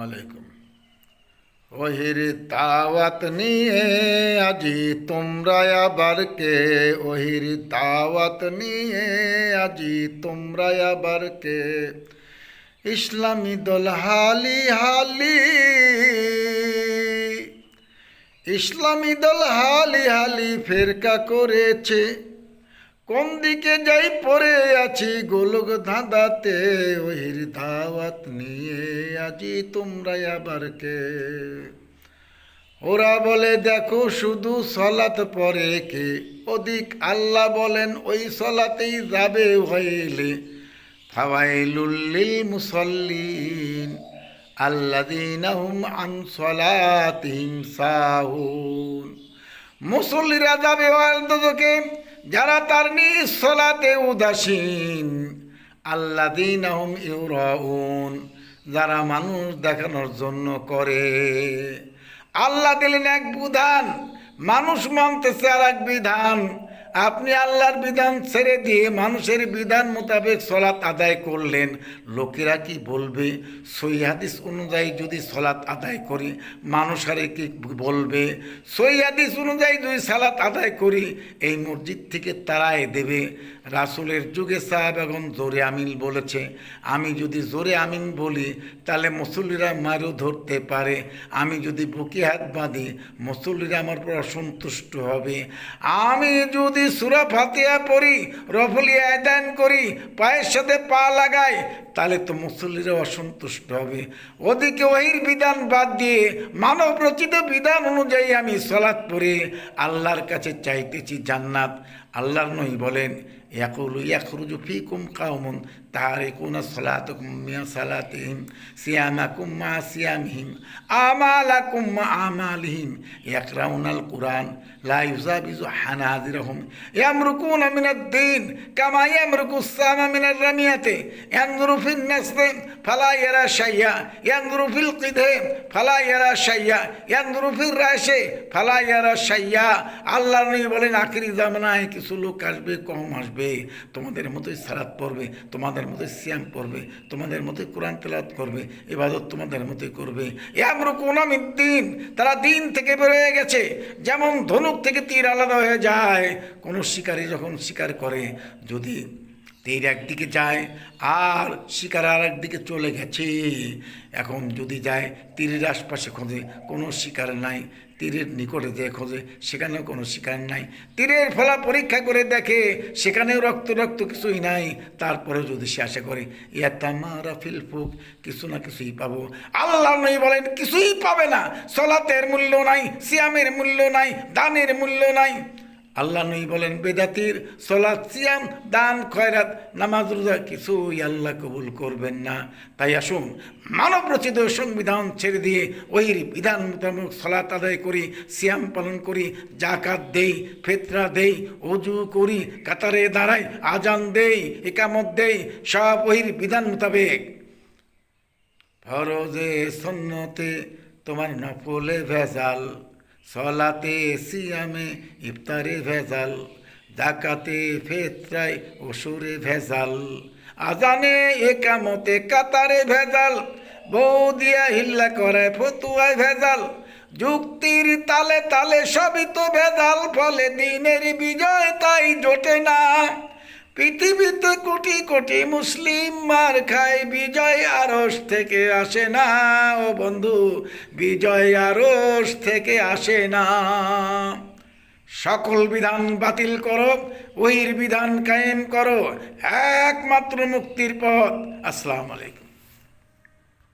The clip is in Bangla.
আলাইকুম। ওহির দাওয়াত নিয়ে আজি তোমরা আবার কে? ওহির দাওয়াত নিয়ে আজি তোমরা আবার কে? ইসলামী দল হালি হালি, ইসলামী দল হালি হালি ফেরকা করেছে। কোন দিকে যাই পড়ে আছি গোলক ধাঁধাতে। ওহির দাওয়াত নিয়ে আজি তোমরা আবার কে? ওরা বলে দেখো শুধু সলাত পড়ে কে? অধিক আল্লাহ বলেন ওই সলাতেই যাবে হইলে। ফাওয়াইলুল লিল মুসাল্লিন আল্লাযীনা হুম আন সলাতিহিম সাহুন। মুসল্লিরা যাবে ওয়ালদকে যারা তার নিজ সলাতে উদাসীন। আল্লাযীনা হুম ইউরাউন, যারা মানুষ দেখানোর জন্য করে। আল্লাহ দিলেন এক বিধান, মানুষ মানতেছে আর এক বিধান। আপনি আল্লাহর বিধান ছেড়ে দিয়ে মানুষের বিধান মোতাবেক সলাৎ আদায় করলেন, লোকেরা কি বলবে? সহি হাদিস অনুযায়ী যদি সলাৎ আদায় করি মানুষ আরে কি বলবে? সহি হাদিস অনুযায়ী যদি সালাত আদায় করি এই মসজিদ থেকে তারাই দেবে। রাসূলের যুগে সাহাবাগণ জোরে আমিন বলেছে। আমি যদি জোরে আমিন বলি তাহলে মুসল্লিরা মারও ধরতে পারে। আমি যদি বুকে হাত বাঁধি মুসল্লিরা আমার পর অসন্তুষ্ট হবে। আমি যদি সূরা ফাতিহা পড়ি, রফলি আদান করি, পায়ের সাথে পা লাগাই, তাহলে তো মুসল্লিরা অসন্তুষ্ট হবে। ওদিকে ওহির বিধান বাদ দিয়ে মানব রচিত বিধান অনুযায়ী আমি সালাত পড়ে আল্লাহর কাছে চাইতেছি জান্নাত। আল্লাহর নবী বলেন ইয়াকুলু ইয়াখরুজু ফীকুম কাওমুন তারিকুনা সালাতাকুম মিয়া সালাতিহিম সিয়ামাকুম মা সিয়ামিহিম আমালাকুম মা আমালিহিম ইয়াকরাউনাল কুরআন লা ইউজাবিজু হানাজিরহুম ইয়ামরুকুনা মিনাদ দ্বীন কামা ইয়ামরুকুস সামা মিনার রামিয়াতি ইয়ানজুরু ফিন নাসরি ফালা ইয়ারা শাইয়া ইয়ানজুরু ফিল কিদে ফালা ইয়ারা শাইয়া ইয়ানজুরু ফির রাশি ফালা ইয়ারা শাইয়া। আল্লাহর নবী বলেন আখিরি জামানায় কিছু লোক আসবে, কম আসবে, তোমাদের মতোই সালাত পড়বে, তোমাদের মতোই সিয়াম পড়বে, তোমাদের মতোই কোরআন তেলাওয়াত করবে, ইবাদত তোমাদের মতোই করবে। ইয়ামরুকুনা মিদ্দিন, তারা দিন থেকে বের হয়ে গেছে। যেমন ধনুক থেকে তীর আলাদা হয়ে যায়। কোনো শিকারী যখন শিকার করে, যদি তীর একদিকে যায় আর শিকার আর একদিকে চলে গেছে, এখন যদি যায় তীরের আশপাশে খোঁজে কোনো শিকার নাই, তীরের নিকটে যে খোঁজে সেখানেও কোনো শিকার নাই, তীরের ফলা পরীক্ষা করে দেখে সেখানেও রক্ত রক্ত কিছুই নাই, তারপরে যদি সে আশা করে ইয়াতামারা ফিল ফুক, কিছু না কিছুই পাবো। আল্লাহ নবী বলেন কিছুই পাবে না। সলাতের মূল্য নাই, সিয়ামের মূল্য নাই, দানের মূল্য নাই। আল্লাহ নবী বলেন বেদাতির সলাৎ, সিয়াম, দান, খয়রাত, নামাজ, রোজা কিছুই আল্লাহ কবুল করবেন না। তাই আসুন মানব রচিত সংবিধান ছেড়ে দিয়ে ওহির বিধান মোতাবেক সলাৎ আদায় করি, সিয়াম পালন করি, জাকাত দেই, ফিতরা দেই, ওযু করি, কাতারে দাঁড়াই, আজান দেই, ইকামত দেই, সব ওহির বিধান মোতাবেক। ফরজে সুন্নতে তোমার নফলে ভেজাল, সলাতে সিয়ামে ইফতারে ভেজাল, জাকাতে ফিতরায় ওসুরে ভেজাল, আজানে একামতে কাতারে ভেজাল, বউ দিয়া হিল্লা করে ফতুয়ায় ভেজাল, যুক্তির তালে তালে সবই তো ভেজাল, ফলে দিনের বিজয় তাই জোটে না। পৃথিবীতে কোটি কোটি মুসলিম মার খায়, বিজয় আরশ থেকে আসে না। ও বন্ধু, বিজয় আরশ থেকে আসে না। সকল বিধান বাতিল করো, ওহির বিধান কায়েম করো, একমাত্র মুক্তির পথ। আসসালামু আলাইকুম।